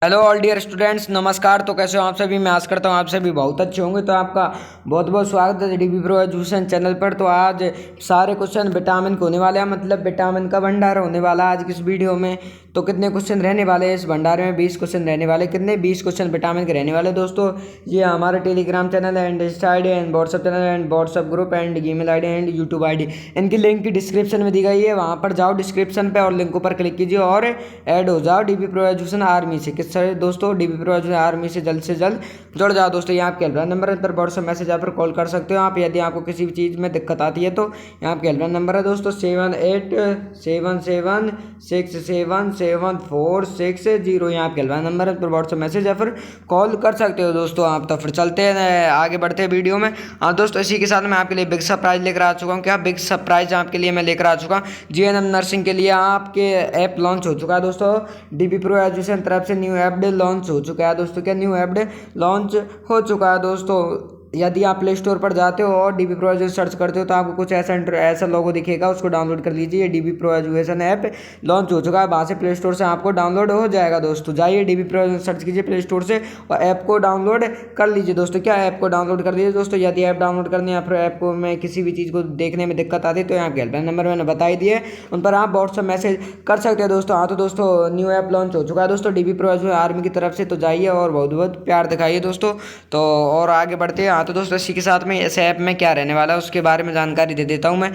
Hello all dear students, नमस्कार। तो कैसे हो आप सभी? मैं आशा करता हूँ आप सभी बहुत अच्छे होंगे। तो आपका बहुत बहुत स्वागत है डीबी प्रो एजुकेशन चैनल पर। तो आज सारे क्वेश्चन विटामिन के होने वाले हैं, मतलब विटामिन का भंडार होने वाला है आज की इस वीडियो में। तो कितने क्वेश्चन रहने वाले हैं इस भंडार में? 20 क्वेश्चन रहने वाले। कितने? 20 क्वेश्चन विटामिन के रहने वाले दोस्तों। ये हमारा टेलीग्राम चैनल है and Insta I D and WhatsApp channel and WhatsApp group and email I D and YouTube I D, इनकी लिंक की डिस्क्रिप्शन में दी गई है। वहाँ पर जाओ डिस्क्रिप्शन पे और लिंक पर क्लिक कीजिए और ऐड हो जाओ डीबी प्रो एजुकेशन आर्मी से। किससे दोस्तों? डीबी प्रो एजुकेशन आर्मी से जल्द जुड़ जाओ दोस्तों। यहाँ आपके हेल्पलाइन नंबर पर व्हाट्सएप मैसेज यहाँ पर कॉल कर सकते हो आप, यदि आपको किसी भी चीज़ में दिक्कत आती है। तो यहाँ आपके हेल्पलाइन नंबर है दोस्तों 7877677460। यहाँ आपके हेल्पलाइन नंबर है, पर व्हाट्सएप मैसेज या फिर कॉल कर सकते हो दोस्तों आप। तो फिर चलते हैं आगे बढ़ते हैं वीडियो में। हाँ दोस्तों, इसी के साथ मैं आपके लिए बिग सरप्राइज लेकर आ चुका हूँ। क्या बिग सरप्राइज आपके लिए मैं लेकर आ चुका हूँ? जीएनएम नर्सिंग के लिए आपके ऐप लॉन्च हो चुका है दोस्तों। डीबी प्रो एजुकेशन तरफ से न्यू ऐप लॉन्च हो चुका है दोस्तों। क्या न्यू ऐप लॉन्च हो चुका है दोस्तों? यदि आप प्ले स्टोर पर जाते हो और डीबी प्रो एजुकेशन सर्च करते हो तो आपको कुछ ऐसा लोगो दिखेगा, उसको डाउनलोड कर लीजिए। DB pro education app launch हो चुका है, वहाँ से प्ले स्टोर से आपको डाउनलोड हो जाएगा दोस्तों। जाइए डीबी प्रो एजुकेशन सर्च कीजिए प्ले स्टोर से और ऐप को डाउनलोड कर लीजिए दोस्तों। क्या ऐप को डाउनलोड कर लीजिए दोस्तों। यदि ऐप डाउनलोड करने या फिर ऐप को में किसी भी चीज़ को देखने में दिक्कत आती है तो यहाँ पे हेल्पलाइन नंबर मैंने बता ही दिए, उन पर आप व्हाट्सएप मैसेज कर सकते हैं दोस्तों। हाँ तो दोस्तों, न्यू ऐप लॉन्च हो चुका है दोस्तों डीबी प्रो एजुकेशन आर्मी की तरफ से। तो जाइए और बहुत बहुत प्यार दिखाइए दोस्तों। तो और आगे बढ़ते हैं। हाँ तो दोस्तों, इसी के साथ में इस ऐप में क्या रहने वाला है उसके बारे में जानकारी दे देता हूँ मैं।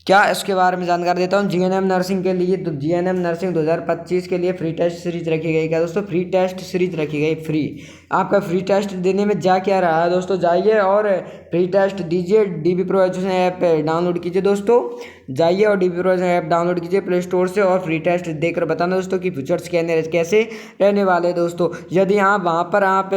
क्या इसके बारे में जानकारी देता हूँ। जीएनएम नर्सिंग के लिए, तो जीएनएम नर्सिंग 2025 के लिए फ्री टेस्ट सीरीज रखी गई। क्या दोस्तों? फ्री टेस्ट सीरीज रखी गई फ्री। आपका फ्री टेस्ट देने में जा क्या रहा है दोस्तों? जाइए और फ्री टेस्ट दीजिए। DB pro education app download कीजिए दोस्तों। जाइए और dB pro education app download कीजिए प्ले स्टोर से और फ्री टेस्ट देकर बताना दोस्तों कि फीचर्स कैसे रहने वाले दोस्तों। यदि आप वहाँ पर आप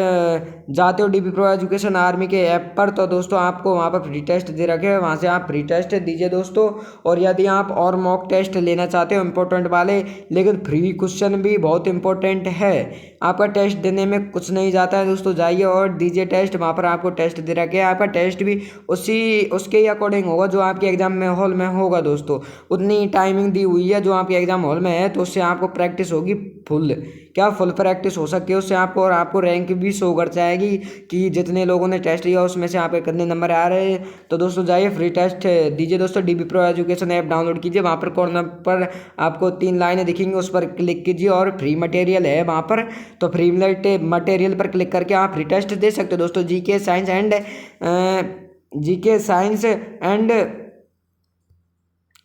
जाते हो डीबी प्रो एजुकेशन आर्मी के ऐप पर, तो दोस्तों आपको वहाँ पर फ्री टेस्ट दे रखे हैं, वहाँ से आप फ्री टेस्ट दीजिए दोस्तों। और यदि आप और मॉक टेस्ट लेना चाहते हो इंपॉर्टेंट वाले, लेकिन फ्री क्वेश्चन भी बहुत इंपॉर्टेंट है, आपका टेस्ट देने में कुछ नहीं जाता है दोस्तों, जाइए और दीजिए टेस्ट। वहाँ पर आपको टेस्ट दे रखे हैं, आपका टेस्ट भी उसके ही अकॉर्डिंग होगा जो आपके एग्जाम में हॉल में होगा दोस्तों। उतनी टाइमिंग दी हुई है जो आपके एग्जाम हॉल में है, तो उससे आपको प्रैक्टिस होगी फुल। क्या फुल प्रैक्टिस हो सकती है उससे आपको, और आपको रैंक भी शो कर जाएगी कि जितने लोगों ने टेस्ट लिया उसमें से आपके कितने नंबर आ रहे हैं। तो दोस्तों जाइए फ्री टेस्ट दीजिए दोस्तों। DB pro education app download कीजिए, वहाँ पर कॉर्नर पर आपको 3 लाइनें दिखेंगी, उस पर क्लिक कीजिए और फ्री मटेरियल है वहाँ पर। तो फ्री मटेरियल पर क्लिक करके आप फ्री टेस्ट दे सकते हो दोस्तों। जीके साइंस एंड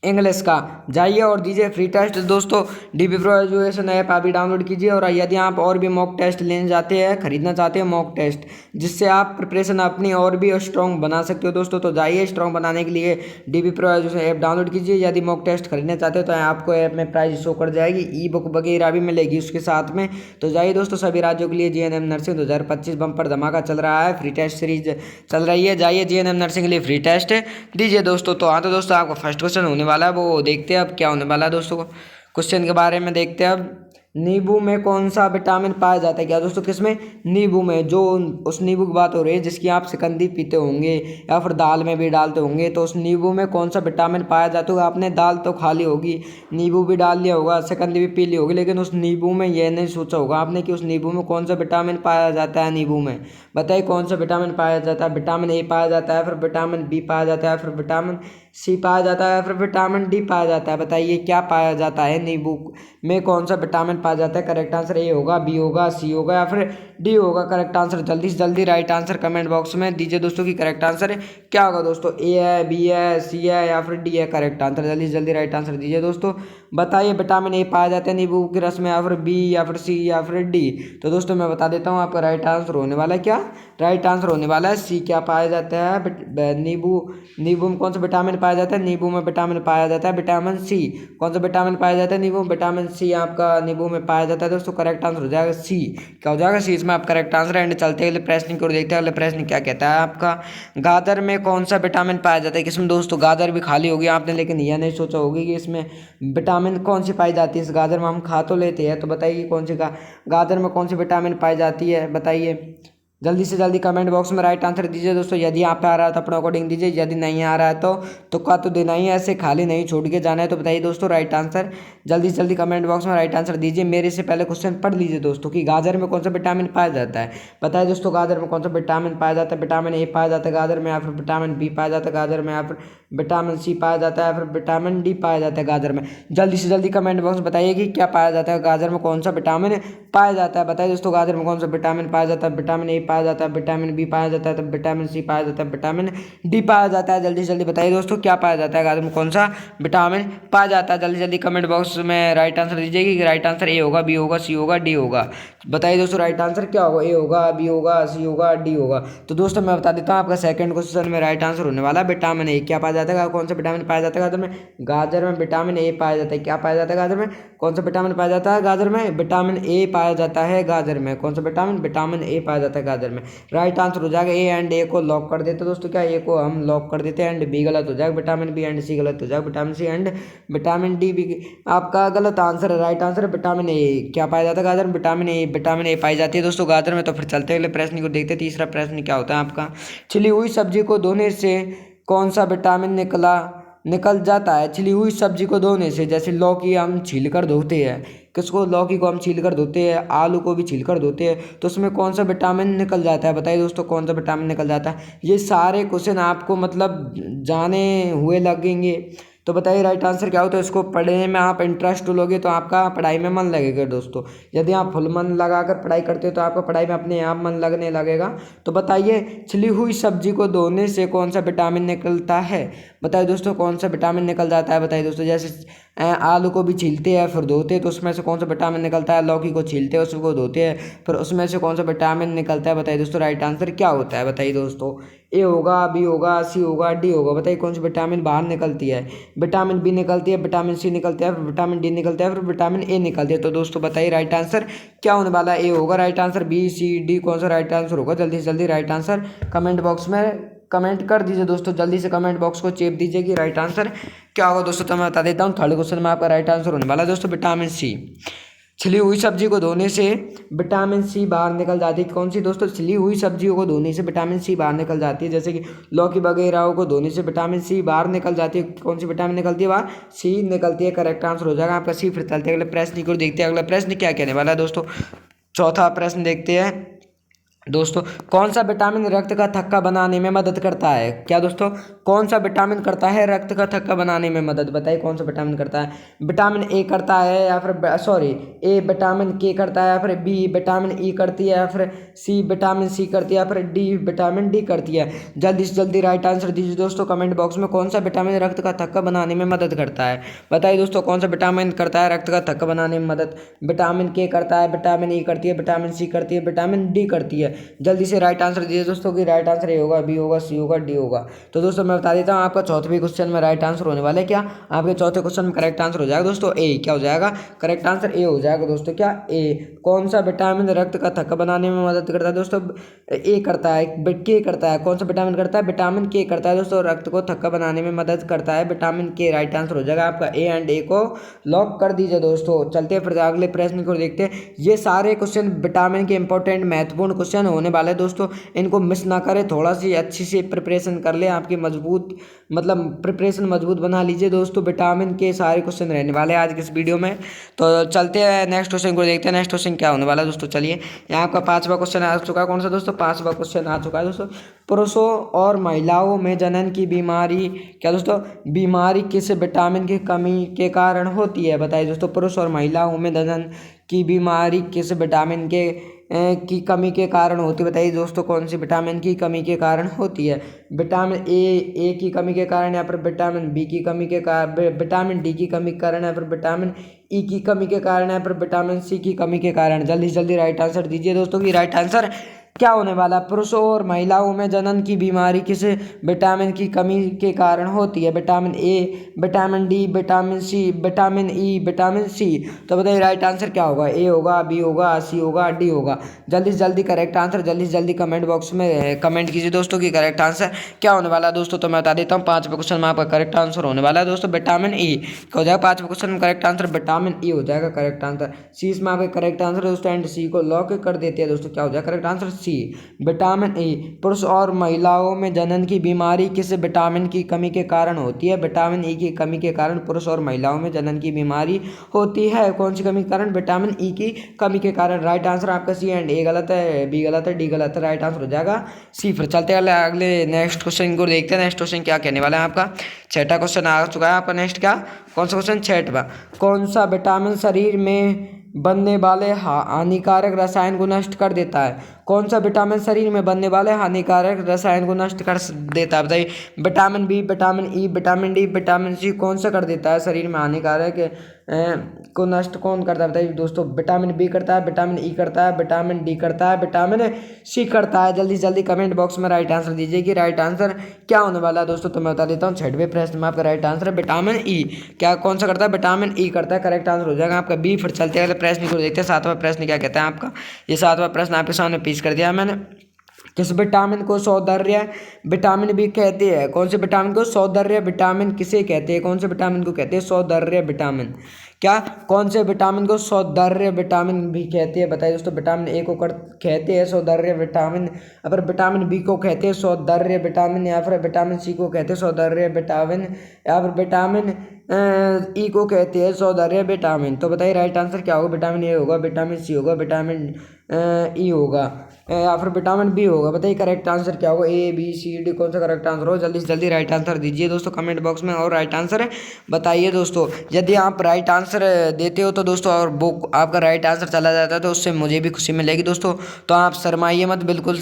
इंग्लिश का। जाइए और दीजिए फ्री टेस्ट दोस्तों। डीबी प्रो एजुकेशन ऐप अभी डाउनलोड कीजिए। और यदि आप और भी मॉक टेस्ट लेने जाते हैं, खरीदना चाहते हैं मॉक टेस्ट, जिससे आप प्रिपरेशन अपनी और भी स्ट्रॉन्ग बना सकते हो दोस्तों, तो जाइए स्ट्रॉन्ग बनाने के लिए dB pro education app download कीजिए। यदि मॉक टेस्ट खरीदना चाहते हो तो आपको ऐप में प्राइस शो कर जाएगी, ई बुक वगैरह भी मिलेगी उसके साथ में। तो जाइए दोस्तों, सभी राज्यों के लिए जीएनएम नर्सिंग 2025 बम्पर धमाका चल रहा है, फ्री टेस्ट सीरीज चल रही है। जाइए जीएनएम नर्सिंग के लिए फ्री टेस्ट दीजिए दोस्तों। तो हाँ तो दोस्तों, आपको फर्स्ट क्वेश्चन होने वाला है, वो देखते हैं अब क्या होने वाला है दोस्तों। क्वेश्चन के बारे में देखते हैं अब। नींबू में कौन सा विटामिन पाया जाता है? क्या दोस्तों? किसमें? नींबू में। जो उस नींबू की बात हो रही है जिसकी आप शिकंजी पीते होंगे या फिर दाल में भी डालते होंगे, तो उस नींबू में कौन सा विटामिन पाया जाता होगा? आपने दाल तो खा ली होगी, नींबू भी डाल लिया होगा, शिकंजी भी पी ली होगी, लेकिन उस नींबू में यह नहीं सोचा होगा आपने कि उस नींबू में कौन सा विटामिन पाया जाता है। नींबू में बताइए कौन सा विटामिन पाया जाता है? विटामिन ए पाया जाता है, फिर विटामिन बी पाया जाता है, फिर विटामिन सी पाया जाता है, फिर विटामिन डी पाया जाता है। बताइए क्या पाया जाता है नींबू में? कौन सा विटामिन पाया जाता है? करेक्ट आंसर ए होगा, बी होगा, सी होगा या फिर डी होगा करेक्ट आंसर। जल्दी से जल्दी राइट आंसर कमेंट बॉक्स में दीजिए दोस्तों कि करेक्ट आंसर क्या होगा दोस्तों। ए है, बी है, सी है या फिर डी है करेक्ट आंसर। जल्दी से जल्दी राइट आंसर दीजिए दोस्तों। बताइए विटामिन ए पाया जाता है नींबू के रस में, या फिर बी या फिर सी या फिर डी। तो दोस्तों मैं बता देता हूँ, आपका राइट आंसर होने वाला है क्या? राइट आंसर होने वाला है सी। क्या पाया जाता है? नींबू में कौन सा विटामिन पाया जाता है? नींबू में विटामिन पाया जाता है विटामिन सी। कौन सा विटामिन पाया जाता है नींबू में? विटामिन सी आपका नींबू में पाया जाता है दोस्तों। करेक्ट आंसर हो जाएगा सी। क्या हो जाएगा? सी इसमें आप करेक्ट आंसर। एंड चलते अगले प्रश्न की ओर देखते हैं। अगले प्रश्न क्या कहता है आपका? गाजर में कौन सा विटामिन पाया जाता है? किसमें दोस्तों? गाजर भी खा ली होगी आपने, लेकिन यह नहीं सोचा होगी कि इसमें विटामिन कौन सी पाई जाती है। इस गाजर में हम खा तो लेते हैं, तो बताइए कौन सी गाजर में कौन सी विटामिन पाई जाती है? बताइए जल्दी से जल्दी कमेंट बॉक्स में राइट आंसर दीजिए दोस्तों। यदि यहाँ पे आ रहा है तो अपने अकॉर्डिंग दीजिए, यदि नहीं आ रहा है तो तुक्का तो देना ही है, ऐसे खाली नहीं छोड़ के जाना है। तो बताइए दोस्तों राइट आंसर, जल्दी से जल्दी कमेंट बॉक्स में राइट आंसर दीजिए। मेरे से पहले क्वेश्चन पढ़ लीजिए दोस्तों कि गाजर में कौन सा विटामिन पाया जाता है। बताइए दोस्तों गाजर में कौन सा विटामिन पाया जाता है। विटामिन ए पाया जाता है गाजर में, या फिर विटामिन बी पाया जाता है गाजर में, या फिर विटामिन सी पाया जाता है, या फिर विटामिन डी पाया जाता है गाजर में। जल्दी से जल्दी कमेंट बॉक्स में बताइए कि क्या पाया जाता है, गाजर में कौन सा विटामिन पाया जाता है। बताइए दोस्तों गाजर में कौन सा विटामिन पाया जाता है। विटामिन ए पाया जाता है, विटामिन बी पाया जाता है, तो विटामिन सी पाया जाता है, विटामिन डी पाया जाता है। जल्दी से जल्दी बताइए दोस्तों क्या पाया जाता है, गाजर में कौन सा विटामिन पाया जाता है। जल्दी जल्दी कमेंट बॉक्स में राइट आंसर दीजिए कि राइट आंसर ए होगा, बी होगा, सी होगा, डी होगा। बताइए दोस्तों राइट आंसर क्या होगा, ए होगा, बी होगा, सी होगा, डी होगा। तो दोस्तों मैं बता देता हूँ आपका सेकंड क्वेश्चन में राइट आंसर होने वाला है विटामिन ए। क्या पाया जाता है, कौन सा विटामिन पाया जाता है गाजर में। गाजर में विटामिन ए पाया जाता है। क्या पाया जाता है गाजर में, कौन सा विटामिन पाया जाता है गाजर में, विटामिन ए पाया जाता है गाजर में। कौन सा विटामिन, विटामिन ए पाया जाता है गाजर में। राइट आंसर हो जाएगा ए एंड ए को लॉक कर देते दोस्तों। क्या ए को हम लॉक कर देते हैं, एंड बी गलत हो जाएगा, विटामिन बी एंड सी गलत हो जाएगा, vitamin C and vitamin D भी आपका गलत आंसर है। राइट आंसर है विटामिन ए। क्या पाया जाता है गाजर में, विटामिन ए, विटामिन ए पाई जाती है दोस्तों गाजर में। तो फिर चलते अगले प्रश्न को देखते हैं। तीसरा प्रश्न क्या होता है आपका, छिली हुई सब्जी को धोने से कौन सा विटामिन निकल जाता है। छिली हुई सब्जी को धोने से, जैसे लौकी हम छील कर धोते हैं, किसको, लौकी को हम छील कर धोते हैं, आलू को भी छील कर धोते हैं, तो उसमें कौन सा विटामिन निकल जाता है। बताइए दोस्तों कौन सा विटामिन निकल जाता है। ये सारे क्वेश्चन आपको मतलब जाने हुए लगेंगे। तो बताइए राइट आंसर क्या हो। तो इसको पढ़ने में आप इंटरेस्ट लोगे तो आपका पढ़ाई में मन लगेगा दोस्तों। यदि आप फुल मन लगाकर पढ़ाई करते हो तो आपका पढ़ाई में अपने आप मन लगने लगेगा। तो बताइए छिली हुई सब्जी को धोने से कौन सा विटामिन निकलता है। बताइए दोस्तों कौन सा विटामिन निकल जाता है। बताइए दोस्तों जैसे आलू को भी छीलते हैं फिर धोते हैं तो उसमें से कौन सा विटामिन निकलता है। लौकी को छीलते हैं उसको धोते हैं फिर उसमें से कौन सा विटामिन निकलता है। बताइए दोस्तों राइट आंसर क्या होता है। बताइए दोस्तों ए होगा, बी होगा, सी होगा, डी होगा। बताइए कौन सी विटामिन बाहर निकलती है। विटामिन बी निकलती है, विटामिन सी निकलता है, फिर विटामिन डी निकलता है, फिर विटामिन ए निकलती है। तो दोस्तों बताइए राइट आंसर क्या होने वाला है। ए होगा right answer, B C D कौन सा राइट आंसर होगा। जल्दी से जल्दी राइट आंसर कमेंट बॉक्स में कमेंट कर दीजिए दोस्तों। जल्दी से कमेंट बॉक्स को चेप दीजिए कि राइट आंसर क्या होगा दोस्तों। तो मैं बता देता हूँ थर्ड क्वेश्चन में आपका राइट आंसर होने वाला है दोस्तों विटामिन सी। छिली हुई सब्जी को धोने से विटामिन सी बाहर निकल जाती है। कौन सी दोस्तों, छिली हुई सब्जियों को धोने से विटामिन सी बाहर निकल जाती है। जैसे कि लौकी वगैरह को धोने से विटामिन सी बाहर निकल जाती है। कौन सी विटामिन निकलती है बाहर, सी निकलती है। करेक्ट आंसर हो जाएगा आपका सी। फिर चलते हैं अगले प्रश्न को देखते हैं। अगला प्रश्न क्या कहने वाला है दोस्तों। चौथा प्रश्न देखते हैं दोस्तों, कौन सा विटामिन रक्त का थक्का बनाने में मदद करता है। क्या दोस्तों, कौन सा विटामिन करता है रक्त का थक्का बनाने में मदद। बताइए कौन सा विटामिन करता है। विटामिन ए करता है या फिर सॉरी ए विटामिन के करता है, या फिर बी विटामिन ई करती है, या फिर सी विटामिन सी करती है, या फिर डी विटामिन डी करती है। जल्दी से जल्दी राइट आंसर दीजिए दोस्तों कमेंट बॉक्स में। कौन सा विटामिन रक्त का थक्का बनाने में मदद करता है। बताइए दोस्तों कौन सा विटामिन करता है रक्त का थक्का बनाने में मदद। विटामिन के करता है, विटामिन ई करती है, विटामिन सी करती है, विटामिन डी करती है। जल्दी से राइट आंसर दीजिए दोस्तों कि राइट आंसर ए होगा, बी होगा, सी होगा, डी होगा। तो दोस्तों मैं बता देता हूँ आपका चौथे क्वेश्चन में राइट आंसर होने वाला है क्या, आपके चौथे क्वेश्चन में करेक्ट आंसर हो जाएगा दोस्तों ए। क्या हो जाएगा करेक्ट आंसर ए हो जाएगा दोस्तों। क्या ए, कौन सा विटामिन रक्त का थक्का बनाने में मदद करता है दोस्तों। ए करता है, के करता है। कौन सा विटामिन करता है, विटामिन के करता है दोस्तों। रक्त को थक्का बनाने में मदद करता है विटामिन के। राइट आंसर हो जाएगा आपका ए एंड ए को लॉक कर दीजिए दोस्तों। चलते हैं फिर अगले प्रश्न को देखते हैं। ये सारे क्वेश्चन विटामिन के इंपॉर्टेंट महत्वपूर्ण क्वेश्चन होने वाले दोस्तों, इनको मिस ना करें। थोड़ा सी अच्छी से प्रिपरेशन कर ले, आपकी मजबूत मतलब प्रिपरेशन मजबूत बना लीजिए दोस्तों। विटामिन के सारे क्वेश्चन रहने वाले हैं आज के इस वीडियो में। तो चलते हैं नेक्स्ट क्वेश्चन को देखते हैं। नेक्स्ट क्वेश्चन क्या होने वाला है दोस्तों। चलिए यहाँ आपका पांचवा क्वेश्चन आ चुका है। कौन सा दोस्तों, पांचवा क्वेश्चन आ चुका है दोस्तों। पुरुषों और महिलाओं में जनन की बीमारी, क्या दोस्तों, बीमारी किस विटामिन की कमी के कारण होती है। बताइए दोस्तों पुरुष और महिलाओं में जनन की बीमारी किस विटामिन की कमी के कारण होती है। बताइए दोस्तों कौन सी विटामिन की कमी के कारण होती है। विटामिन ए की कमी के कारण, या फिर विटामिन बी की कमी के कारण, विटामिन डी की कमी के कारण, या फिर विटामिन ई की कमी के कारण, या फिर विटामिन सी की कमी के कारण। जल्दी से जल्दी राइट आंसर दीजिए दोस्तों कि राइट आंसर क्या होने वाला। पुरुषों और महिलाओं में जनन की बीमारी किस विटामिन की कमी के कारण होती है। Vitamin A, vitamin D, vitamin C, vitamin E, vitamin C. तो बताइए राइट आंसर क्या होगा। ए होगा, बी होगा, सी होगा, डी होगा। जल्दी से जल्दी करेक्ट आंसर जल्दी से जल्दी कमेंट बॉक्स में कमेंट कीजिए दोस्तों कि करेक्ट आंसर क्या होने वाला है दोस्तों। तो मैं बता देता हूँ पांचवें क्वेश्चन में आपका करेक्ट आंसर होने वाला है दोस्तों विटामिन ई। क्या हो जाएगा पांचवें क्वेश्चन में करेक्ट आंसर विटामिन ई हो जाएगा करेक्ट आंसर। सी इसमें आपका करेक्ट आंसर दोस्तों, एंड सी को लॉक कर देते हैं दोस्तों। क्या हो जाएगा correct answer C vitamin E, पुरुष और महिलाओं में जनन की बीमारी किस विटामिन की कमी के कारण होती है? विटामिन ई की कमी के कारण पुरुष और महिलाओं में जनन की बीमारी होती है। कौन सी कमी के कारण? विटामिन ई की कमी के कारण। राइट आंसर आपका सी एंड ए गलत है, बी गलत है, डी गलत है। राइट आंसर हो जाएगा सी। फिर चलते हैं अगले नेक्स्ट क्वेश्चन को देखते हैं। नेक्स्ट क्वेश्चन क्या कहने वाला है आपका? छठा क्वेश्चन आ चुका है आपका। नेक्स्ट क्या, कौन सा क्वेश्चन? छठवां। कौन सा विटामिन शरीर में बनने वाले हानिकारक रसायन को नष्ट कर देता है? कौन सा विटामिन शरीर में बनने वाले हानिकारक रसायन को नष्ट कर देता है? बताइए। Vitamin B, vitamin E, vitamin D, vitamin C, कौन सा कर देता है शरीर में हानिकारक को नष्ट? कौन करता है बताइए दोस्तों? विटामिन बी करता है, विटामिन ई करता है, विटामिन डी करता है, विटामिन सी करता है। जल्दी से जल्दी कमेंट बॉक्स में राइट आंसर दीजिए कि राइट आंसर क्या होने वाला है दोस्तों। तो मैं बता देता हूँ, छठवें प्रश्न में आपका राइट आंसर है विटामिन ई। क्या कौन सा करता है? विटामिन ई करता है। करेक्ट आंसर हो जाएगा आपका बी। फिर चलते हैं अगले प्रश्न को देखते हैं। सातवां प्रश्न क्या कहता है आपका? ये सातवां प्रश्न आपके सामने पेश कर दिया मैंने। किस विटामिन को सौंदर्य विटामिन भी कहते हैं? कौन से विटामिन को सौंदर्य विटामिन किसे कहते हैं? कौन से विटामिन को कहते हैं सौंदर्य विटामिन? क्या कौन से विटामिन को सौंदर्य विटामिन भी कहते हैं? बताइए दोस्तों। विटामिन ए को कहते हैं सौंदर्य विटामिन, या फिर विटामिन बी को कहते हैं सौंदर्य विटामिन, या फिर विटामिन सी को कहते हैं सौंदर्य विटामिन, या फिर विटामिन ई को कहते हैं सौंदर्य विटामिन। तो बताइए राइट आंसर क्या होगा? विटामिन ए होगा, विटामिन सी होगा, विटामिन ई होगा, या फिर विटामिन बी होगा। बताइए करेक्ट आंसर क्या होगा? ए बी सी डी कौन सा करेक्ट आंसर हो? जल्दी से जल्दी राइट आंसर दीजिए दोस्तों कमेंट बॉक्स में, और राइट आंसर बताइए दोस्तों। यदि आप राइट आंसर देते हो तो दोस्तों, और वो आपका राइट आंसर चला जाता है तो उससे मुझे भी खुशी मिलेगी दोस्तों। तो आप शर्माइए मत, बिल्कुल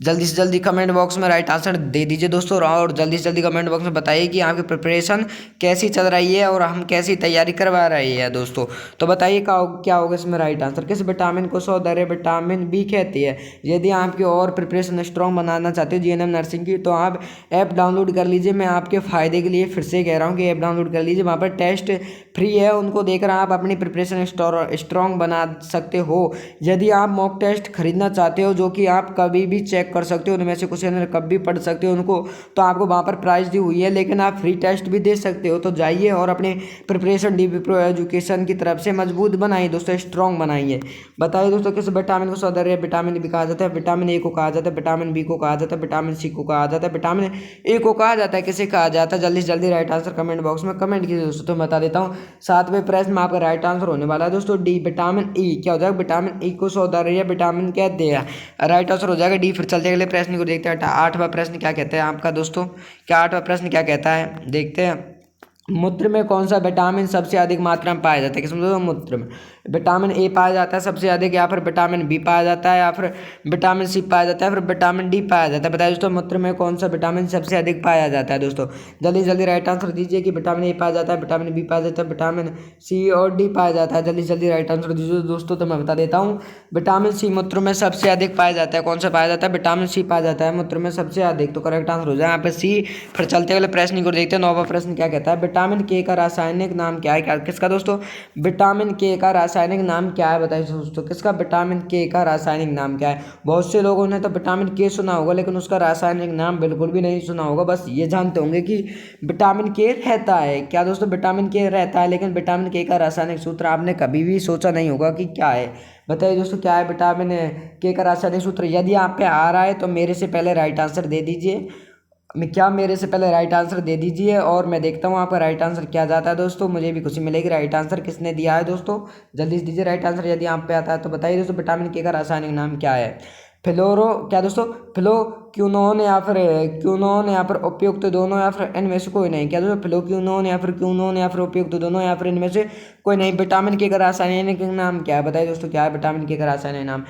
जल्दी से जल्दी कमेंट बॉक्स में राइट आंसर दे दीजिए दोस्तों, और जल्दी से जल्दी कमेंट बॉक्स में बताइए कि आपकी प्रिपरेशन कैसी चल रही है और हम कैसी तैयारी करवा रहे हैं दोस्तों। तो बताइए क्या होगा इसमें राइट आंसर? किस विटामिन को सौंदर्य विटामिन भी कहती है? यदि आपकी और प्रिपरेशन स्ट्रॉन्ग बनाना चाहते हो जीएनएम नर्सिंग की, तो आप ऐप डाउनलोड कर लीजिए। मैं आपके फ़ायदे के लिए फिर से कह रहा हूँ कि ऐप डाउनलोड कर लीजिए। वहाँ पर टेस्ट फ्री है, उनको देकर आप अपनी प्रिपरेशन स्ट्रॉन्ग बना सकते हो। यदि आप मॉक टेस्ट खरीदना चाहते हो, जो कि आप कभी भी चेक कर सकते हो, उनमें से कुछ कभी भी पढ़ सकते हो उनको, तो आपको वहाँ पर प्राइस दी हुई है, लेकिन आप फ्री टेस्ट भी दे सकते हो। तो जाइए और अपने प्रिपरेशन डीबी प्रो एजुकेशन की तरफ से मजबूत बनाइए दोस्तों, स्ट्रॉन्ग बनाइए। बताइए दोस्तों किस विटामिन को सौंदर्य विटामिन भी कहा जाता है? विटामिन ए को कहा जाता है, विटामिन बी को कहा जाता है, विटामिन सी को कहा जाता है, विटामिन ए को कहा जाता है, किसे कहा जाता है? जल्दी से जल्दी राइट आंसर कमेंट बॉक्स में कमेंट कीजिए दोस्तों। तो मैं बता देता हूँ, सातवें प्रश्न में आपका राइट आंसर होने वाला है दोस्तों डी, विटामिन ई। क्या हो जाएगा? विटामिन ई को सौंदर्य विटामिन कहते हैं। राइट आंसर हो जाएगा डी। फिर चलते अगले प्रश्न को देखते हैं। आठवां प्रश्न क्या कहते हैं आपका दोस्तों? क्या आठवां प्रश्न क्या कहता है देखते हैं। मूत्र में कौन सा विटामिन सबसे अधिक मात्रा में पाया जाता है? किसमें दोस्तों? मूत्र में विटामिन ए पाया जाता है सबसे अधिक, या फिर विटामिन बी पाया जाता है, या फिर विटामिन सी पाया जाता है, फिर विटामिन डी पाया जाता है। बताइए दोस्तों मूत्र में कौन सा विटामिन सबसे अधिक पाया जाता है दोस्तों? जल्दी जल्दी राइट आंसर दीजिए कि विटामिन ए पाया जाता है, विटामिन बी पाया जाता है, विटामिन सी और डी पाया जाता है। जल्दी जल्दी राइट आंसर दीजिए दोस्तों। तो मैं बता देता हूँ, विटामिन सी मूत्र में सबसे अधिक पाया जाता है। कौन सा पाया जाता है? विटामिन सी पाया जाता है मूत्र में सबसे अधिक। तो करेक्ट आंसर हो जाए यहाँ पे सी। फिर चलते अगले प्रश्न को देखते हैं। नौवां प्रश्न क्या कहता है? विटामिन के का रासायनिक नाम क्या है? किसका दोस्तों? विटामिन के का रासायनिक नाम क्या है? बताइए दोस्तों किसका? विटामिन के का रासायनिक नाम क्या है? बहुत से लोगों ने तो विटामिन के सुना होगा, लेकिन उसका रासायनिक नाम बिल्कुल भी नहीं सुना होगा। बस ये जानते होंगे कि विटामिन के रहता है। क्या दोस्तों? विटामिन के रहता है, लेकिन विटामिन के का रासायनिक सूत्र आपने कभी भी सोचा नहीं होगा कि क्या है। बताइए दोस्तों क्या है विटामिन के का रासायनिक सूत्र? यदि आप पे आ रहा है तो मेरे से पहले राइट आंसर दे दीजिए। मेरे से पहले राइट आंसर दे दीजिए, और मैं देखता हूँ आपका राइट आंसर क्या जाता है दोस्तों। मुझे भी खुशी मिलेगी राइट आंसर किसने दिया है दोस्तों। जल्दी से दीजिए राइट आंसर यदि आप पे आता है तो। बताइए दोस्तों विटामिन के का रासायनिक नाम क्या है? क्या दोस्तों? फ्लोक्यूनोन, या फिर क्यूनोन, या फिर उपयुक्त दोनों, या फिर इनमें से कोई नहीं। क्या दोस्तों? फ्लोक्यूनोन, या फिर क्यूनोन, या फिर उपयुक्त दोनों, या फिर इनमें से कोई नहीं। विटामिन के का रासायनिक नाम क्या है? बताइए दोस्तों क्या है विटामिन के का रासायनिक नाम?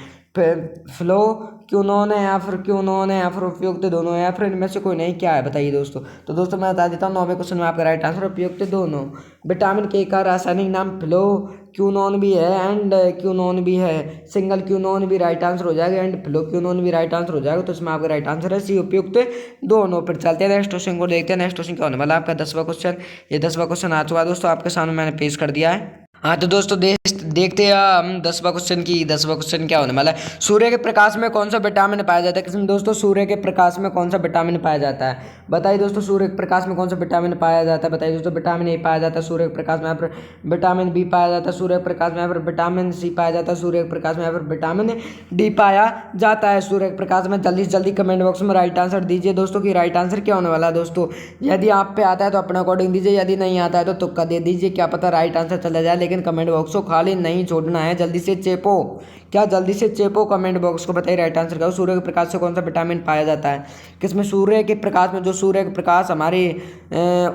फ्लोक्यूनोन है, या फिर क्यूनोन है, या फिर उपयुक्त दोनों है, या फिर इनमें से कोई नहीं। क्या है बताइए दोस्तों। तो दोस्तों मैं बता देता हूँ, 9वें क्वेश्चन में आपका राइट आंसर उपयुक्त दोनों। विटामिन के का रासायनिक नाम फ्लोक्यूनोन भी है एंड क्यूनोन भी है। सिंगल क्यूनोन भी राइट आंसर हो जाएगा, एंड फ्लोक्यूनोन भी राइट आंसर हो जाएगा। तो इसमें आपका राइट आंसर है सी, उपयुक्त दोनों। फिर चलते हैं नेक्स्ट क्वेश्चन को देखते हैं। नेक्स्ट क्वेश्चन क्या होने वाला है आपका? 10वां क्वेश्चन। ये 10वां क्वेश्चन आ चुका है दोस्तों, आपके सामने मैंने पेश कर दिया है। हाँ तो दोस्तों देखते हैं हम 10वां क्वेश्चन की 10वां क्वेश्चन क्या होने वाला है। सूर्य के प्रकाश में कौन सा विटामिन पाया जाता है? किसमें दोस्तों? सूर्य के प्रकाश में कौन सा विटामिन पाया जाता है? बताइए दोस्तों, सूर्य के प्रकाश में कौन सा विटामिन पाया जाता है? बताइए दोस्तों, विटामिन ए पाया जाता है सूर्य के प्रकाश में, यहाँ पर विटामिन बी पाया जाता है सूर्य के प्रकाश में, यहाँ पर विटामिन सी पाया जाता है सूर्य के प्रकाश में, यहाँ पर विटामिन डी पाया जाता है सूर्य के प्रकाश में। जल्दी से जल्दी कमेंट बॉक्स में राइट आंसर दीजिए दोस्तों कि राइट आंसर क्या होने वाला है। दोस्तों यदि आप पे आता है तो अपने अकॉर्डिंग दीजिए, यदि नहीं आता है तो तुक्का दे दीजिए, क्या पता राइट आंसर चला जाए। लेकिन कमेंट बॉक्स को खाली नहीं छोड़ना है, जल्दी से चेपो, क्या जल्दी से चेपो कमेंट बॉक्स को, बताइए राइट आंसर क्या हो। सूर्य के प्रकाश से कौन सा विटामिन पाया जाता है? किसमें? सूर्य के प्रकाश में। जो सूर्य का प्रकाश हमारे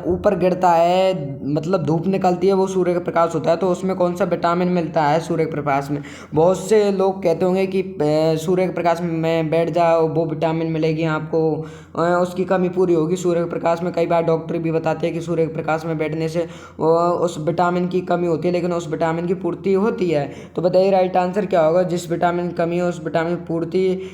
ऊपर गिरता है, मतलब धूप निकलती है, वो सूर्य का प्रकाश होता है। तो उसमें कौन सा विटामिन मिलता है सूर्य के प्रकाश में? बहुत से लोग कहते होंगे कि सूर्य के प्रकाश में बैठ जाओ, वो विटामिन मिलेगी आपको, उसकी कमी पूरी होगी सूर्य के प्रकाश में। कई बार डॉक्टर भी बताते हैं कि सूर्य के प्रकाश में बैठने से उस विटामिन की कमी होती है, लेकिन उस विटामिन की पूर्ति होती है। तो बताइए राइट आंसर क्या होगा? जिस विटामिन की कमी है उस विटामिन की पूर्ति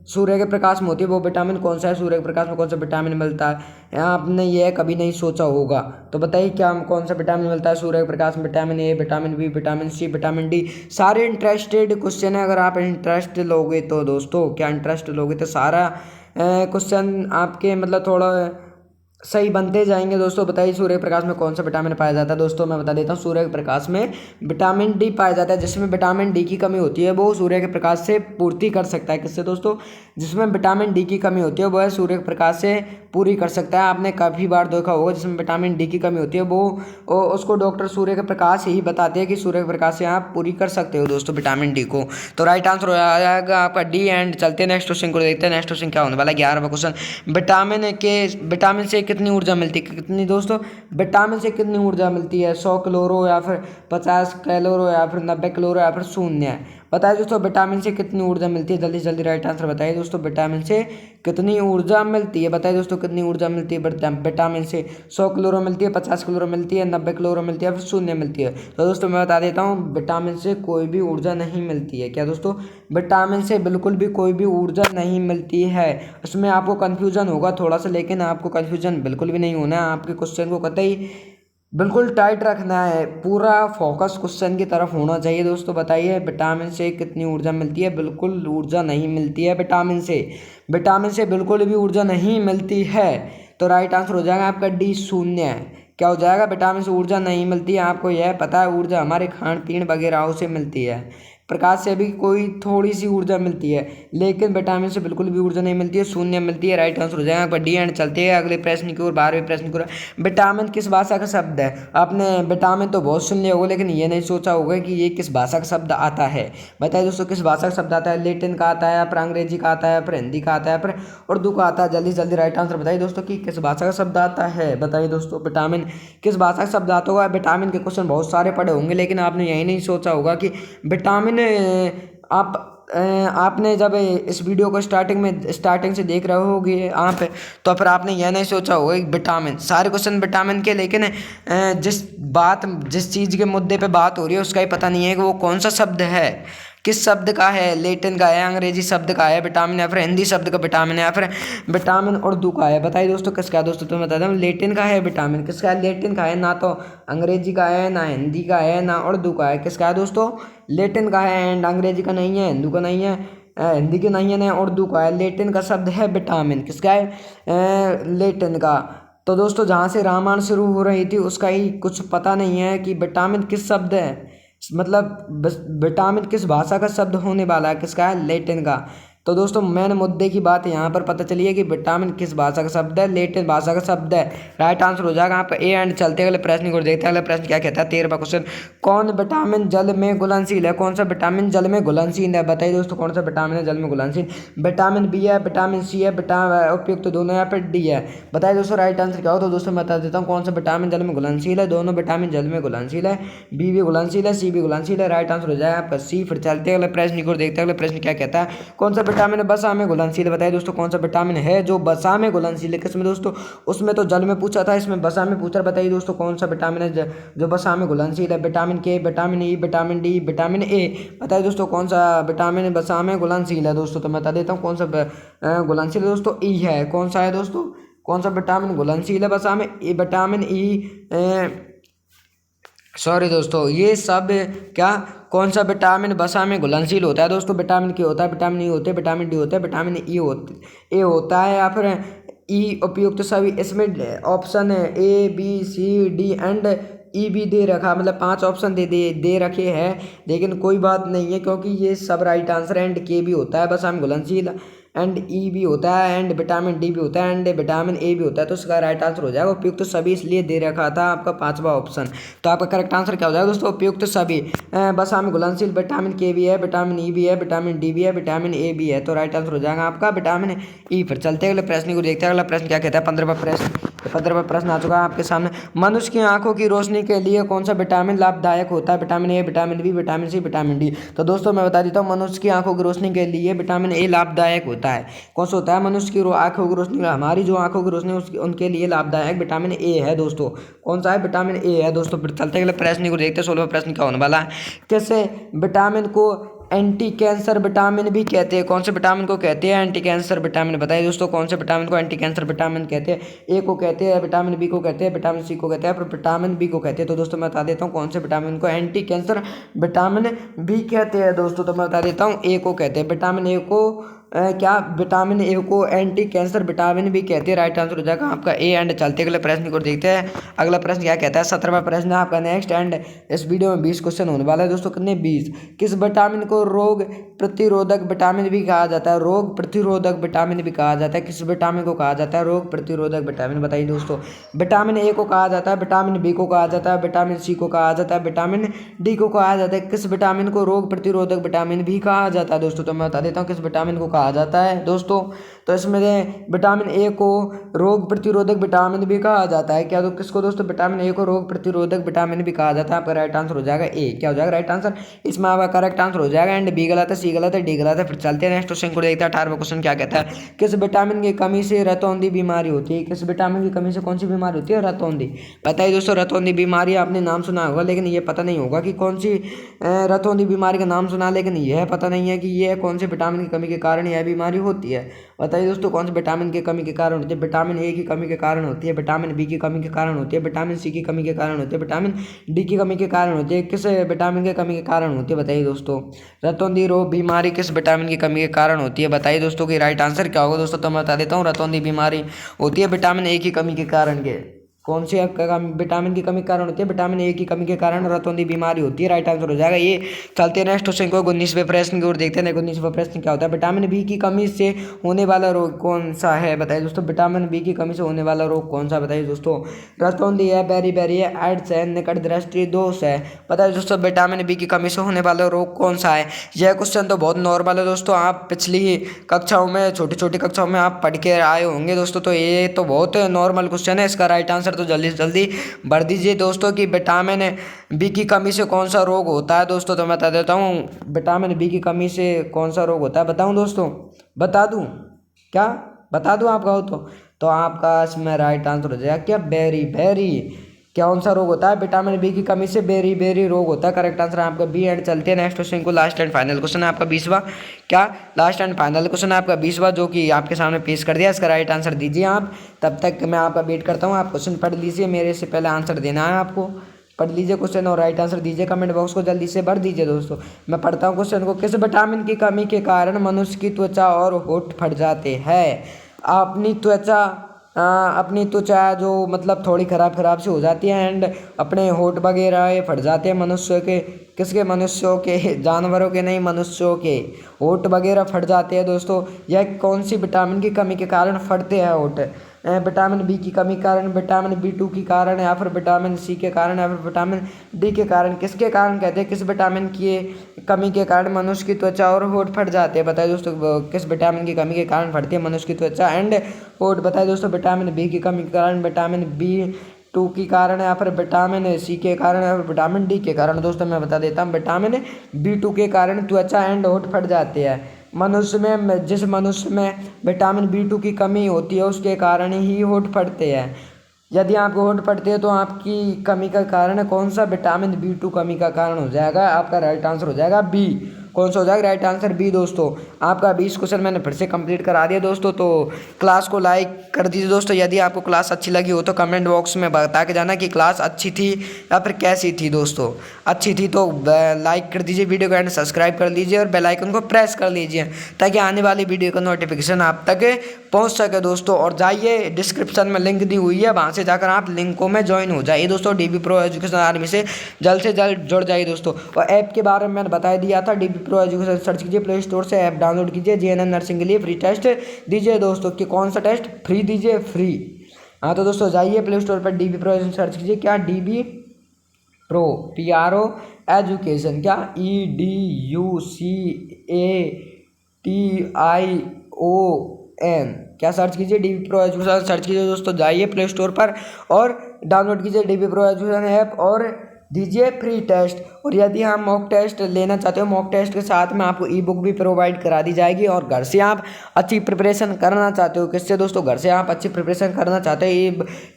सूर्य के प्रकाश में होती है, वो विटामिन कौन सा है? सूर्य के प्रकाश में कौन सा विटामिन मिलता है? आपने यह कभी नहीं सोचा होगा, तो बताइए क्या कौन सा विटामिन मिलता है सूर्य के प्रकाश में? Vitamin A, vitamin B, vitamin C, vitamin D. सारे इंटरेस्टेड क्वेश्चन है, अगर आप इंटरेस्ट लोगे तो दोस्तों, क्या इंटरेस्ट लोगे तो सारा क्वेश्चन आपके मतलब थोड़ा सही बनते जाएंगे दोस्तों। बताइए सूर्य प्रकाश में कौन सा विटामिन पाया जाता है? दोस्तों मैं बता देता हूँ, सूर्य के प्रकाश में विटामिन डी पाया जाता है। जिसमें विटामिन डी की कमी होती है वो सूर्य के प्रकाश से पूर्ति कर सकता है। किससे दोस्तों? जिसमें विटामिन डी की कमी होती है वो सूर्य के प्रकाश से पूरी कर सकता है। आपने काफ़ी बार देखा होगा, जिसमें विटामिन डी की कमी होती है वो उसको डॉक्टर सूर्य के प्रकाश ही बताते हैं कि सूर्य के प्रकाश से आप पूरी कर सकते हो दोस्तों विटामिन डी को। तो राइट आंसर हो जाएगा आपका डी। एंड चलते हैं नेक्स्ट क्वेश्चन को देखते हैं। नेक्स्ट क्वेश्चन क्या होने वाला है? 11वां क्वेश्चन। विटामिन से कितनी ऊर्जा मिलती है? कितनी दोस्तों? विटामिन से कितनी ऊर्जा मिलती है? 100 कैलोरो या फिर 50 कैलोरो या फिर 90 कैलोरो या फिर शून्य? बताइए दोस्तों, विटामिन से कितनी ऊर्जा मिलती है? जल्दी से जल्दी राइट आंसर बताइए दोस्तों, विटामिन से कितनी ऊर्जा मिलती है? बताइए दोस्तों कितनी ऊर्जा मिलती है विटामिन से? 100 कैलोरी मिलती है, 50 कैलोरी मिलती है, 90 कैलोरी मिलती है, फिर शून्य मिलती है? तो दोस्तों मैं बता देता हूँ, विटामिन से कोई भी ऊर्जा नहीं मिलती है। क्या दोस्तों? विटामिन से बिल्कुल भी कोई भी ऊर्जा नहीं मिलती है। उसमें आपको कन्फ्यूजन होगा थोड़ा सा, लेकिन आपको कन्फ्यूजन बिल्कुल भी नहीं होना है। आपके क्वेश्चन को कतई बिल्कुल टाइट रखना है, पूरा फोकस क्वेश्चन की तरफ होना चाहिए दोस्तों। बताइए विटामिन से कितनी ऊर्जा मिलती है? बिल्कुल ऊर्जा नहीं मिलती है विटामिन से। विटामिन से बिल्कुल भी ऊर्जा नहीं मिलती है। तो राइट आंसर हो जाएगा आपका डी, शून्य। क्या हो जाएगा? विटामिन से ऊर्जा नहीं मिलती है। आपको यह पता है, ऊर्जा हमारे खान पीन वगैरह से मिलती है। प्रकाश से भी कोई थोड़ी सी ऊर्जा मिलती है, लेकिन विटामिन से बिल्कुल भी ऊर्जा नहीं मिलती है, शून्य मिलती है। राइट आंसर हो जाएगा आपका डी। एंड चलते हैं अगले प्रश्न की ओर, 12वें प्रश्न की ओर। विटामिन किस भाषा का शब्द है? आपने विटामिन तो बहुत सुन लिया होगा, लेकिन ये नहीं सोचा होगा कि ये किस भाषा का शब्द आता है। बताइए दोस्तों किस भाषा का शब्द आता है? लेटिन का आता है, या फिर अंग्रेजी का आता है, या फिर हिंदी का आता है, या फिर उर्दू का आता है? जल्दी से जल्दी राइट आंसर बताइए दोस्तों कि किस भाषा का शब्द आता है। बताइए दोस्तों विटामिन किस भाषा का शब्द आता होगा। विटामिन के क्वेश्चन बहुत सारे पढ़े होंगे, लेकिन आपने यही नहीं सोचा होगा कि विटामिन आपने जब इस वीडियो को स्टार्टिंग से देख रहे होगे आप, तो फिर आपने यह नहीं सोचा होगा कि विटामिन, सारे क्वेश्चन विटामिन के, लेकिन जिस चीज़ के मुद्दे पे बात हो रही है उसका ही पता नहीं है कि वो कौन सा शब्द है, किस शब्द का है। लेटिन का है, अंग्रेजी शब्द का है विटामिन, या फिर हिंदी शब्द का विटामिन है, या फिर विटामिन उर्दू का है। बताइए दोस्तों किसका है? दोस्तों तुम्हें बता दूं, लेटिन का है विटामिन। किसका है? लेटिन का है। ना तो अंग्रेजी का है, ना हिंदी का है, ना उर्दू का है। किसका है दोस्तों? लेटिन का है। एंड अंग्रेजी का नहीं है, हिंदू का नहीं है, हिंदी की नहीं है, ना उर्दू का है। लेटिन का शब्द है विटामिन। किसका है? लेटिन का। तो दोस्तों जहाँ से रामायण शुरू हो रही थी उसका ही कुछ पता नहीं है कि विटामिन किस शब्द है, मतलब विटामिन किस भाषा का शब्द होने वाला है। किसका है? लेटिन का। तो दोस्तों मेन मुद्दे की बात यहाँ पर पता चली है कि विटामिन किस भाषा का शब्द है, लेटिन भाषा का शब्द है। राइट आंसर हो जाएगा आपका ए। एंड चलते अगले प्रश्न को देखते हैं। अगले प्रश्न क्या कहता है? 13वां क्वेश्चन। कौन विटामिन जल में घुलनशील है? कौन सा विटामिन जल में घुलनशील है? बताइए दोस्तों कौन सा विटामिन है जल में घुलनशील? विटामिन बी है, विटामिन सी है, उपयुक्त दोनों, या फिर डी है? बताइए दोस्तों राइट आंसर क्या हो। तो दोस्तों मैं बता देता हूँ कौन सा विटामिन जल में घुलनशील है। दोनों विटामिन जल में घुलनशील है, बी भी घुलनशील है, सी भी घुलनशील है। राइट आंसर हो जाएगा आपका सी। फिर चलते हैं अगले प्रश्न को देखते हैं। अगले प्रश्न क्या कहता है? कौन सा विटामिन बसा में घुलनशील? बताइए दोस्तों कौन सा विटामिन है जो बसा में घुलनशील है? किसमें दोस्तों? उसमें तो जल में पूछा था, इसमें बसा में पूछा। बताइए दोस्तों कौन सा विटामिन है जो बसा में घुलनशील है? विटामिन के, vitamin E, vitamin D, vitamin A? बताइए दोस्तों कौन सा विटामिन बसा में घुलनशील है? दोस्तों तो मैं बता देता हूँ कौन सा घुलनशील है दोस्तों, ई है। कौन सा है दोस्तों? कौन सा विटामिन घुलनशील है बसा में? विटामिन ई सॉरी दोस्तों, ये सब क्या, कौन सा विटामिन वसा में घुलनशील होता है दोस्तों? विटामिन के होता है, विटामिन ई होते हैं, विटामिन डी होता है, विटामिन ए होता है, या फिर ई उपयुक्त सभी। इसमें option A B C D and E भी दे रखा, मतलब 5 ऑप्शन दे रखे हैं, लेकिन कोई बात नहीं है क्योंकि ये सब राइट आंसर। एंड के भी होता है वसा में घुलनशील, एंड ई भी होता है, एंड विटामिन डी भी होता है, एंड विटामिन ए भी होता है। तो इसका राइट आंसर हो जाएगा उपयुक्त सभी, इसलिए दे रखा था आपका 5वां ऑप्शन। तो आपका करेक्ट आंसर क्या हो जाएगा दोस्तों? उपयुक्त सभी। वसा में घुलनशील विटामिन के भी है, विटामिन ई भी है, विटामिन डी भी है, विटामिन ए भी है। तो राइट आंसर हो जाएगा आपका विटामिन ई। फिर चलते हैं अगले प्रश्न को देखते हैं। अगला प्रश्न क्या कहता है? 15वां प्रश्न। 15वां प्रश्न आ चुका है आपके सामने। मनुष्य की आंखों की रोशनी के लिए कौन सा विटामिन लाभदायक होता है? Vitamin A, vitamin B, vitamin C, vitamin D. तो दोस्तों मैं बता देता हूँ, मनुष्य की आंखों की रोशनी के लिए विटामिन ए लाभदायक होता है। कौन सा होता है? मनुष्य की आंखों की रोशनी, हमारी जो आंखों की रोशनी उनके लिए लाभदायक विटामिन ए है दोस्तों। कौन सा है? विटामिन ए है दोस्तों। फिर चलते अगले प्रश्न को देखते हैं। 16वां प्रश्न क्या होने वाला है? कैसे विटामिन को एंटी कैंसर विटामिन भी कहते हैं? कौन से विटामिन को कहते हैं एंटी कैंसर विटामिन? बताइए दोस्तों, कौन से विटामिन को एंटी कैंसर विटामिन कहते हैं? ए को कहते हैं, विटामिन बी को कहते हैं, विटामिन सी को कहते हैं, फिर विटामिन बी को कहते हैं। तो दोस्तों मैं बता देता हूँ कौन से विटामिन को एंटी कैंसर विटामिन भी कहते हैं दोस्तों। तो मैं बता देता हूँ, ए को कहते हैं विटामिन ए को क्या, विटामिन ए को एंटी कैंसर विटामिन भी कहते हैं। राइट आंसर हो जाएगा आपका ए। एंड चलते अगले प्रश्न को देखते हैं। अगला प्रश्न क्या कहता है? 17वां प्रश्न है आपका नेक्स्ट। एंड इस वीडियो में 20 क्वेश्चन होने वाला है दोस्तों। कितने? 20। किस विटामिन को रोग प्रतिरोधक विटामिन भी कहा जाता है? रोग प्रतिरोधक विटामिन भी कहा जाता है। किस विटामिन को कहा जाता है रोग प्रतिरोधक विटामिन? बताइए दोस्तों। विटामिन ए को कहा जाता है, विटामिन बी को कहा जाता है, विटामिन सी को कहा जाता है, विटामिन डी को कहा जाता है। किस विटामिन को रोग प्रतिरोधक विटामिन भी कहा जाता है दोस्तों? तो मैं बता देता हूँ किस विटामिन को कहा जाता है दोस्तों। तो इसमें विटामिन ए को रोग प्रतिरोधक विटामिन भी कहा जाता है। क्या? तो किसको दोस्तों? विटामिन ए को रोग प्रतिरोधक विटामिन भी कहा जाता है। आपका राइट आंसर हो जाएगा ए। क्या हो जाएगा राइट आंसर? इसमें आपका करेक्ट आंसर हो जाएगा। एंड बी गलत है, सी गलत है, डी गलत है। फिर चलते हैं नेक्स्ट क्वेश्चन को देखते हैं। 18वां क्वेश्चन क्या कहता है? किस विटामिन की कमी से रतौंधी बीमारी होती है? किस विटामिन की कमी से कौन सी बीमारी होती है? रतौंधी। बताइए दोस्तों, रतौंधी बीमारी आपने नाम सुना होगा, लेकिन ये पता नहीं होगा कि कौन सी रतौंधी बीमारी का नाम सुना, लेकिन यह पता नहीं है कि यह कौन से विटामिन की कमी के कारण यह बीमारी होती है। बताइए दोस्तों, कौन से विटामिन की कमी के कारण होती है? विटामिन ए की कमी के कारण होती है, विटामिन बी की कमी के कारण होती है, विटामिन सी की कमी के कारण होती है, विटामिन डी की कमी के कारण होती है। किस विटामिन की कमी के कारण होती है? बताइए दोस्तों। रतौंधी रोग बीमारी किस विटामिन की कमी के कारण होती है? बताइए दोस्तों कि राइट आंसर क्या होगा दोस्तों। तो मैं बता देता हूँ, रतौंधी बीमारी होती है विटामिन ए की कमी के कारण के। कौन सी विटामिन की कमी के कारण होती है? विटामिन ए की कमी के कारण रतौंधी बीमारी होती है। राइट आंसर हो जाएगा ये। चलते हैं नेक्स्ट क्वेश्चन को 19वें प्रश्न की ओर देखते हैं। 19वां प्रश्न क्या होता है? विटामिन बी की कमी से होने वाला रोग कौन सा है? बताइए दोस्तों, विटामिन बी की कमी से होने वाला रोग कौन सा? बताइए दोस्तों। रतौंधी है, बेरी है, एड्स है, निकट दृष्टि दोष है। बताइए दोस्तों, विटामिन बी की कमी से होने वाला रोग कौन सा है? यह क्वेश्चन तो बहुत नॉर्मल है दोस्तों, आप पिछली कक्षाओं में, छोटी छोटी कक्षाओं में आप पढ़ के आए होंगे दोस्तों। तो ये तो बहुत नॉर्मल क्वेश्चन है। इसका राइट आंसर तो जल्दी से जल्दी भर दीजिए दोस्तों कि विटामिन बी की कमी से कौन सा रोग होता है दोस्तों। तो मैं बता देता हूँ, विटामिन बी की कमी से कौन सा रोग होता है? बताऊँ दोस्तों? बता दूँ क्या? बता दूँ आप कहो तो आपका इसमें राइट आंसर हो जाएगा क्या? बेरी। क्या कौन सा रोग होता है? विटामिन बी की कमी से बेरी रोग होता है। करेक्ट आंसर है आपका बी। एंड चलते हैं नेक्स्ट क्वेश्चन को। लास्ट एंड फाइनल क्वेश्चन है आपका 20वां। क्या? लास्ट एंड फाइनल क्वेश्चन है आपका 20वां, जो कि आपके सामने पेश कर दिया। इसका राइट आंसर दीजिए आप। तब तक मैं आपका वेट करता हूँ। आप क्वेश्चन पढ़ लीजिए, मेरे से पहले आंसर देना है आपको। पढ़ लीजिए क्वेश्चन और राइट आंसर दीजिए। कमेंट बॉक्स को जल्दी से भर दीजिए दोस्तों। मैं पढ़ता हूँ क्वेश्चन को। किस विटामिन की कमी के कारण मनुष्य की त्वचा और होठ फट जाते हैं? अपनी त्वचा जो मतलब थोड़ी खराब सी हो जाती है, एंड अपने होठ वगैरह ये फट जाते हैं मनुष्य के। किसके? मनुष्यों के, जानवरों के नहीं, मनुष्यों के होठ वगैरह फट जाते हैं दोस्तों। यह कौन सी विटामिन की कमी के कारण फटते हैं होठ? विटामिन बी की कमी के कारण, विटामिन B2 के कारण, या फिर विटामिन सी के कारण, या फिर विटामिन डी के कारण। किसके कारण कहते हैं? किस विटामिन की कमी के कारण मनुष्य की त्वचा और होठ फट जाते हैं? बताइए दोस्तों, किस विटामिन की कमी के कारण फटती है मनुष्य की त्वचा एंड होठ? बताइए दोस्तों, विटामिन बी की कमी के कारण, विटामिन B2 के कारण, या फिर विटामिन सी के कारण, या फिर विटामिन डी के कारण। दोस्तों मैं बता देता हूँ, विटामिन B2 के कारण त्वचा एंड होठ फट जाते हैं मनुष्य में। जिस मनुष्य में विटामिन B2 की कमी होती है उसके कारण ही होठ फटते हैं। यदि आपको होठ फटते हैं तो आपकी कमी का कारण कौन सा? विटामिन B2 कमी का कारण हो जाएगा। आपका राइट आंसर हो जाएगा बी। कौन सा हो जाएगा राइट आंसर बी दोस्तों। आपका 20 क्वेश्चन मैंने फिर से कंप्लीट करा दिया दोस्तों। तो क्लास को लाइक कर दीजिए दोस्तों। यदि आपको क्लास अच्छी लगी हो तो कमेंट बॉक्स में बता के जाना कि क्लास अच्छी थी या फिर कैसी थी दोस्तों। अच्छी थी तो लाइक कर दीजिए वीडियो को एंड सब्सक्राइब कर लीजिए और बेल आइकन को प्रेस कर लीजिए ताकि आने वाली वीडियो का नोटिफिकेशन आप तक पहुंच सके दोस्तों। और जाइए डिस्क्रिप्शन में लिंक दी हुई है, वहाँ से जाकर आप लिंकों में ज्वाइन हो जाइए दोस्तों। DB Pro एजुकेशन आर्मी से जल्द जुड़ जाइए दोस्तों। और ऐप के बारे में मैंने बता दिया था। DB Pro एजुकेशन सर्च कीजिए प्ले स्टोर से, ऐप डाउनलोड कीजिए। JNN नर्सिंग के लिए फ्री टेस्ट दीजिए दोस्तों। कि कौन सा टेस्ट फ्री दीजिए, फ्री। हाँ तो दोस्तों जाइए प्ले स्टोर पर DB Pro सर्च कीजिए। क्या DB Pro PRO एजुकेशन, क्या EDUCATION, क्या सर्च कीजिए DB Pro एजुकेशन सर्च कीजिए दोस्तों। जाइए प्ले स्टोर पर और डाउनलोड कीजिए DB Pro एजुकेशन ऐप और दीजिए फ्री टेस्ट। और यदि हम मॉक टेस्ट लेना चाहते हो, मॉक टेस्ट के साथ में आपको ई बुक भी प्रोवाइड करा दी जाएगी। और घर से आप अच्छी प्रिपरेशन करना चाहते हो, किससे दोस्तों, घर से आप अच्छी प्रिपरेशन करना चाहते हो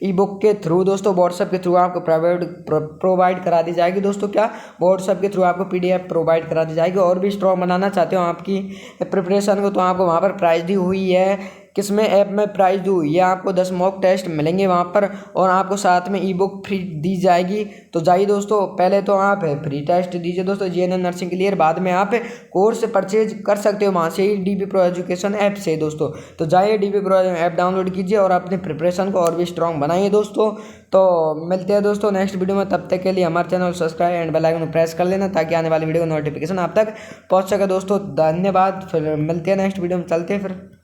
ई बुक के थ्रू दोस्तों, व्हाट्सएप के थ्रू आपको प्रोवाइड करा दी जाएगी दोस्तों। क्या व्हाट्सएप के थ्रू आपको PDF प्रोवाइड करा दी जाएगी। और भी स्ट्रॉन्ग बनाना चाहते हो आपकी प्रिपरेशन को तो आपको वहाँ पर प्राइज दी हुई है। किसमें ऐप में प्राइस दी हुई है, आपको 10 मॉक टेस्ट मिलेंगे वहाँ पर और आपको साथ में ई बुक फ्री दी जाएगी। तो जाइए दोस्तों, पहले तो आप फ्री टेस्ट दीजिए दोस्तों JNN नर्सिंग के लिए, बाद में आप कोर्स परचेज कर सकते हो वहाँ से ही DB Pro एजुकेशन ऐप से दोस्तों। तो जाइए DB Pro ऐप डाउनलोड कीजिए और अपनी प्रिपरेशन को और भी स्ट्रॉन्ग बनाइए दोस्तों। तो मिलते हैं दोस्तों नेक्स्ट वीडियो में। तब तक के लिए हमारे channel subscribe and bell icon को प्रेस कर लेना ताकि आने वाली वीडियो का नोटिफिकेशन आप तक पहुँच सके दोस्तों। धन्यवाद। फिर मिलते हैं नेक्स्ट वीडियो में, चलते हैं फिर।